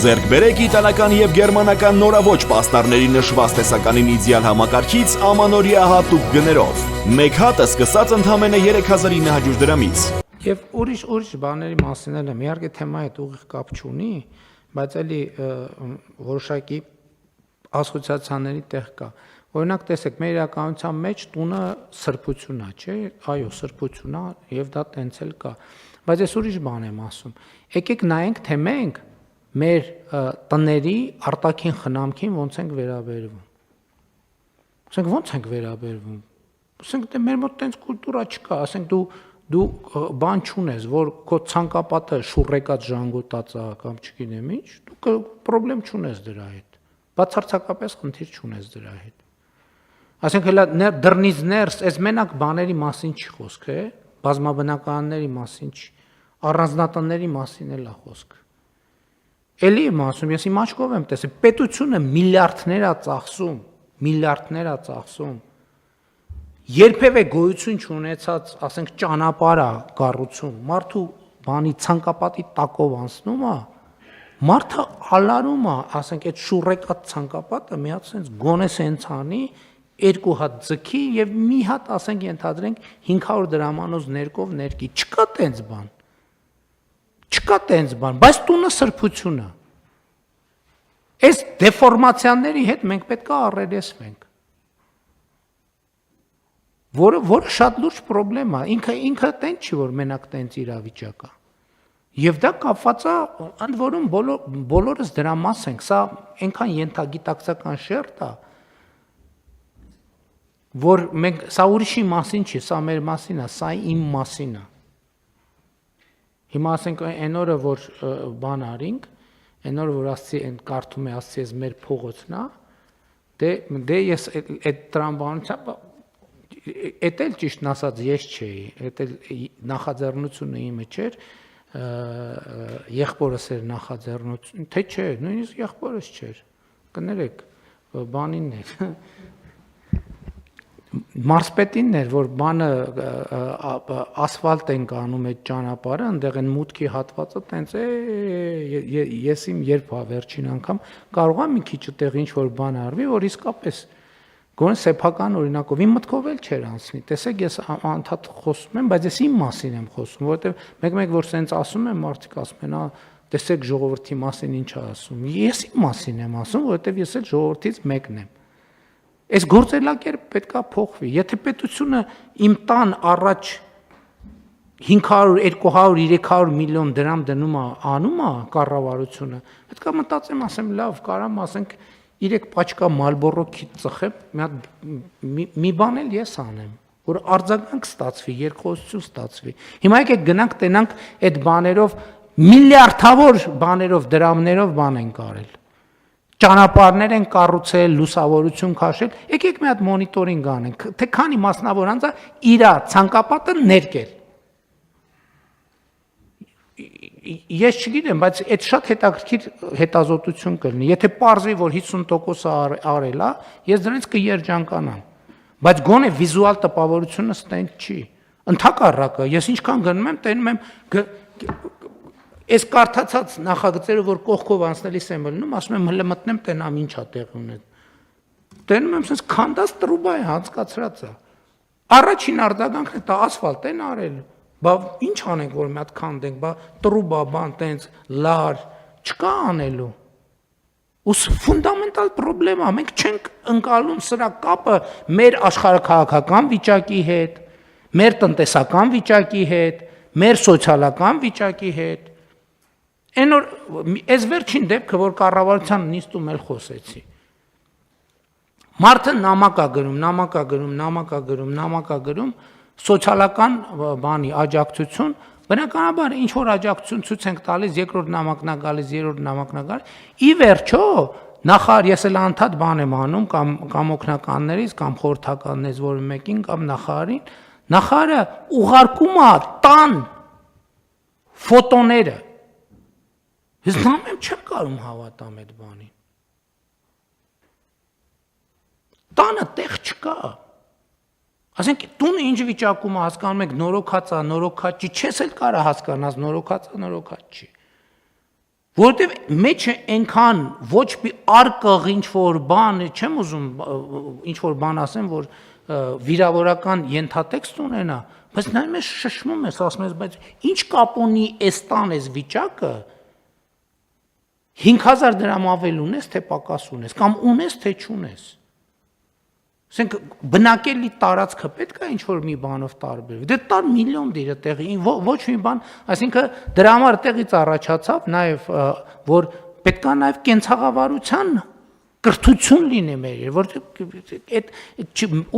Ձեռք բերեք իտալական եւ գերմանական նորաոճ պաստառների նշված տեսականին իդեալ համակարգից ամանորյա հատուկ գներով։ Մեկ հատը սկսած ընդամենը 3900 դրամից։ Եվ ուրիշ բաների մասին էլ եմ, իհարկե թեմայի հետ ուղիղ կապ չունի, բայց էլի որոշակի ասոցիացիաների տեղ կա։ Օրինակ տեսեք, մեր իրականության մեջ տունը սրբություն է, չէ՞, այո, սրբություն է եւ դա տենց էլ կա։ Բայց ես ուրիշ բան եմ ասում։ Եկեք նայենք, թե մենք մեր տների արտաքին խնամքին ոնց ենք վերաբերվում։ Ասենք ոնց ենք վերաբերվում։ Ասենք դե մեր մոտ տենց կուլտուրա չկա, ասենք դու բան չունես, որ քո ցանկապատը շուռեկած ժանգոտած է կամ չգիտեմ ինչ, դու պրոբլեմ չունես դրա հետ։ Բացարձակապես խնդիր չունես դրա հետ։ Ասենք հələ դռնից ներս, այս մենակ բաների մասին չի խոսք, բազմաբնականների մասին չի, առանձնատների մասին էլ է խոսք։ Էլի եմ ասում, ես իմ աչքով եմ տեսել, պետությունը միլիարդներ է ծախսում, երբևէ գոյություն չունեցած, ասենք ճանապարհ է կառուցում, մարդու բանի ցանկապատի տակով անցնում է, մարդը ալարում է, ասենք այդ շուռեկած ցանկապատը մի հատ sense գոնե sense անի, երկու հատ ձգի եւ մի հատ ասենք ենթադրենք 500 դրամանոց ներկով ներկի, չկա տենց բան, բայց տունը սրբություն է։ Այս դեֆորմացիաների հետ մենք պետք է առերեսվենք։ Որը շատ լուրջ պրոբլեմ է, ինքը տենց չի, որ մենակ տենց իրավիճակ է։ Եվ դա կապված է, ընդ որում բոլորս դրա մաս ենք, սա այնքան ենթագիտակցական շերտ է, որ մենք սա ուրիշի մասին չի, սա մեր մասին է, սա իմ մասին է։ Հիմա ասենք այն օրը, որ բան արինք, այն օրը, որ ասցի կարդում է ասցի ես մեր փողոցն է, դե ես այդ տրամաբանությամբ էդ էլ ճիշտն ասած ես չէի, էդ էլ նախաձեռնությունը իմը չէր, եղբորս էր նախաձեռնություն, թե չէ, նույնիսկ եղբորս չէր, կներեք, բանինն էր, մարզպետինն էր, որ բանը ասֆալտ ենք անում այդ ճանապարհը, այնտեղ են մուտքի հատվածը, տենց ես իմ երբ վերջին անգամ կարող եմ մի քիչ այդտեղ ինչ որ բան արվի, որ իսկապես գոնե սեփական օրինակով իմ մտքով էլ չէր անցնի։ Տեսեք, ես անդադ խոսում եմ, բայց ես իմ մասին եմ խոսում, որովհետև մեկ որ սենց ասում եմ, մարդիկ ասում են, տեսեք ժողովրդի մասին ինչ է ասում։ Ես իմ մասին եմ ասում, որովհետև ես էլ ժողովրդից մեկն եմ։ Այս գործելակերպը պետք է փոխվի։ Եթե պետությունը իմ տան առաջ 500, 200, 300 միլիոն դրամ դնում է, անում է կառավարությունը, պետք է մտածեմ, ասեմ, լավ, կարամ ասենք 3 պաչկա Marlboro քիթ ծխեմ, մի բան էլ ես անեմ, որ արձագանք ստացվի, երկխոսություն ստացվի։ Հիմա եկեք գնանք տենանք այդ բաներով միլիարդավոր բաներով դրամներով բան են կարել։ Ճանապարհներ են կառուցել, լուսավորություն քաշել, եկեք մի հատ մոնիտորինգ անենք, թե քանի մասնավոր անձ է իր ցանկապատը ներկել։ Ես չգիտեմ, բայց այդ շատ հետաքրքիր հետազոտություն կլինի։ Եթե պարզվի, որ 50% արել է, ես դրանից կերջանկանամ։ Բայց գոնե վիզուալ տպավորությունը ստենք չի։ Ընդհակառակը, ես ինչքան գնում եմ, տենում եմ այս կարդացած նախագծերը, որ կողքով անցնելիս եմ ելնում, ասում եմ հələ մտնեմ, տենամ ինչ է տեղի ունենում։ Տենում եմ, sense քանդած տրուբա է, հանցկացրած է։ Առաջին արձագանքն է, դա ասֆալտ են արել։ Բա ինչ անենք, որ մի հատ քանդենք, բա տրուբա, բան տենց լար, չկա անելու։ Ու ֆունդամենտալ պրոբլեմ է, մենք չենք ընկալում սրա կապը մեր աշխարհաքաղաքական վիճակի հետ, մեր տնտեսական վիճակի հետ, մեր սոցիալական վիճակի հետ։ Այս վերջին դեպքը, որ կառավարության նիստում էլ խոսեցի։ Մարդը նամակ է գրում, սոցիալական բանի աջակցություն, բնականաբար ինչ որ աջակցություն ցույց ենք տալիս, երկրորդ նամակն է գալիս, երրորդ նամակն է գալիս։ Ի վերջո, նախարար ես էլ անդադ բան եմ անում կամ օգնականներից, կամ խորհրդականներից որը մեկին, կամ նախարարին, նախարարը ուղարկում է տան ֆոտոները։ Ես նամեմ չեմ կարող հավատամ այդ բանին։ Տանը տեղ չկա։ Ասենք տունը ինչ վիճակում է, հասկանում եք, նորոգած է, նորոգած չի, չես էլ կարա հասկանաս նորոգած է, նորոգած չի։ Որովհետև մեջը այնքան ոչ մի արկղ ինչ որ բան, չեմ ուզում ինչ որ բան ասեմ, որ վիրավորական ենթատեքստ ունենա, բայց նայում ես շշմում ես, ասում ես, բայց ինչ կապ ունի այս տան այս վիճակը 5000 դրամ ավել ունես, թե պակաս ունես, կամ ունես, թե չունես։ Ասենք բնակելի տարածքը պետք է ինչ որ մի բանով տարբերվի։ Դե տար միլիոն դիրը տեղի, ոչ մի բան, այսինքն դրա համար տեղից առաջացավ նաև որ պետքա նաև կենցաղավարության կրթություն լինի մեր, որտեղ այդ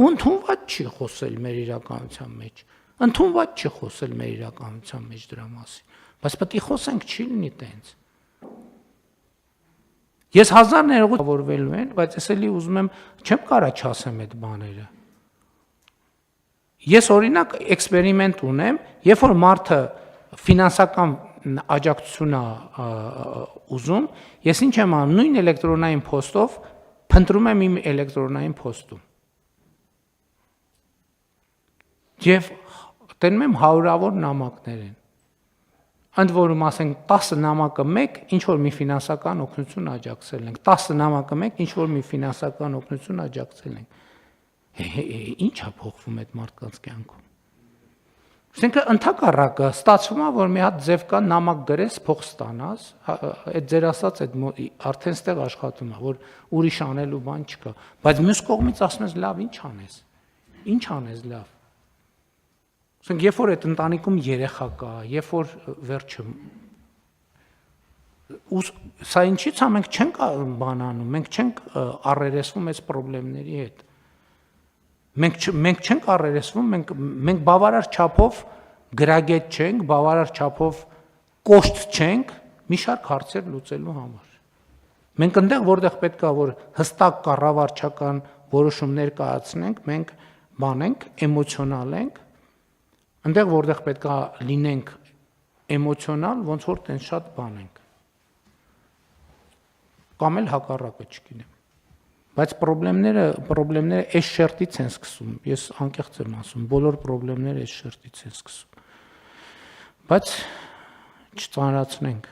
ընդունված չի խոսել մեր իրականության մեջ։ Ընդունված չի խոսել մեր իրականության մեջ դրա մասին։ Բայց պետք է խոսենք, չի լինի տենց։ Ես 1000 ներողություն որվելու են, բայց ես էլի ուզում եմ, չեմ կարա չասեմ այդ բաները։ Ես օրինակ էքսպերիմենտ ունեմ, երբ որ մարդը ֆինանսական աջակցություն է ուզում, ես ինչ եմ անում, նույն էլեկտրոնային փոստով փնտրում եմ իմ էլեկտրոնային փոստում։ Եվ տենում եմ հարյուրավոր նամակներ են։ Ընդ որում ասենք 10 նամակը մեկ ինչ որ մի ֆինանսական օգնություն աջակցել ենք, 10 նամակը մեկ ինչ որ մի ֆինանսական օգնություն աջակցել ենք։ Ինչ է փոխվում այդ մարդկանց կյանքում։ Այսինքն ընդհակառակը ստացվում է, որ մի հատ ձև կա նամակ գրես, փող ստանաս, այդ ձեր ասած այդ արդեն ստեղ աշխատում է, որ ուրիշ անելու բան չկա, բայց մյուս կողմից ասում ես լավ, ինչ անես։ Ինչ անես լավ։ Ասենք երբ որ այդ ընտանիքում երեխա կա, երբ որ վերջը սա ինչի՞ց է, մենք չենք բան անում, մենք չենք առերեսվում այս խնդիրների հետ։ Մենք չենք առերեսվում, մենք բավարար չափով գրագետ չենք, բավարար չափով կոշտ չենք մի շարք հարցեր լուծելու համար։ Մենք այնտեղ որտեղ պետք է որ հստակ կառավարչական որոշումներ կայացնենք, մենք բանենք, էմոցիոնալ ենք, այնտեղ որտեղ պետք է լինենք էմոցիոնալ, ոնց որ տենց շատ բան ենք։ Կամ էլ հակառակը չգիտեմ։ Բայց խնդիրները այս շերտից են սկսում։ Ես անկեղծ եմ ասում, բոլոր խնդիրները այս շերտից են սկսում։ Բայց չծանրացնենք։